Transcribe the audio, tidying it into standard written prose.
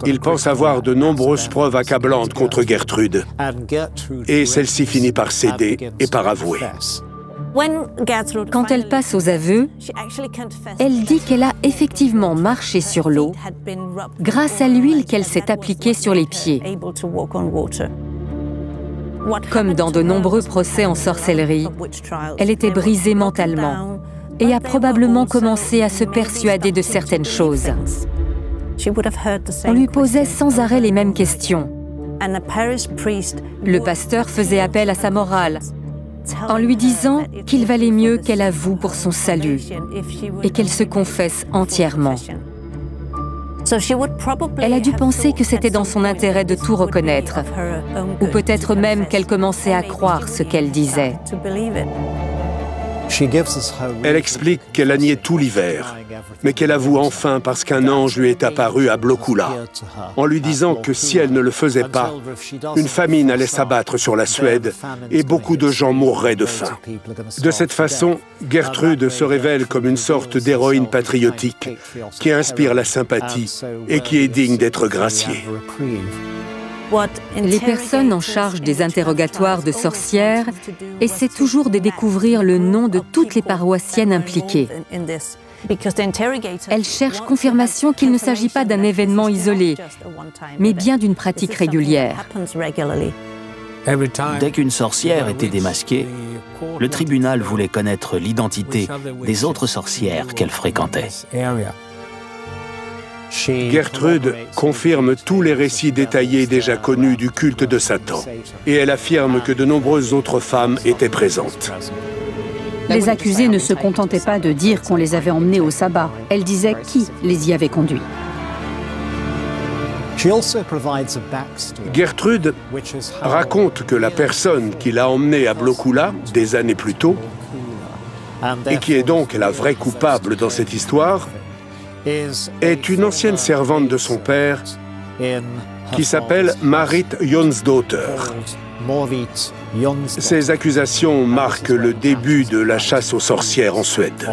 Il pense avoir de nombreuses preuves accablantes contre Gertrude, et celle-ci finit par céder et par avouer. Quand elle passe aux aveux, elle dit qu'elle a effectivement marché sur l'eau grâce à l'huile qu'elle s'est appliquée sur les pieds. Comme dans de nombreux procès en sorcellerie, elle était brisée mentalement et a probablement commencé à se persuader de certaines choses. On lui posait sans arrêt les mêmes questions. Le pasteur faisait appel à sa morale, en lui disant qu'il valait mieux qu'elle avoue pour son salut et qu'elle se confesse entièrement. Elle a dû penser que c'était dans son intérêt de tout reconnaître, ou peut-être même qu'elle commençait à croire ce qu'elle disait. Elle explique qu'elle a nié tout l'hiver, mais qu'elle avoue enfin parce qu'un ange lui est apparu à Blokulla, en lui disant que si elle ne le faisait pas, une famine allait s'abattre sur la Suède et beaucoup de gens mourraient de faim. De cette façon, Gertrude se révèle comme une sorte d'héroïne patriotique qui inspire la sympathie et qui est digne d'être graciée. Les personnes en charge des interrogatoires de sorcières essaient toujours de découvrir le nom de toutes les paroissiennes impliquées. Elles cherchent confirmation qu'il ne s'agit pas d'un événement isolé, mais bien d'une pratique régulière. Dès qu'une sorcière était démasquée, le tribunal voulait connaître l'identité des autres sorcières qu'elle fréquentait. Gertrude confirme tous les récits détaillés déjà connus du culte de Satan, et elle affirme que de nombreuses autres femmes étaient présentes. Les accusés ne se contentaient pas de dire qu'on les avait emmenés au sabbat. Elle disait qui les y avait conduits. Gertrude raconte que la personne qui l'a emmenée à Blokulla des années plus tôt, et qui est donc la vraie coupable dans cette histoire, est une ancienne servante de son père qui s'appelle Marit Jonsdottir. Ces accusations marquent le début de la chasse aux sorcières en Suède.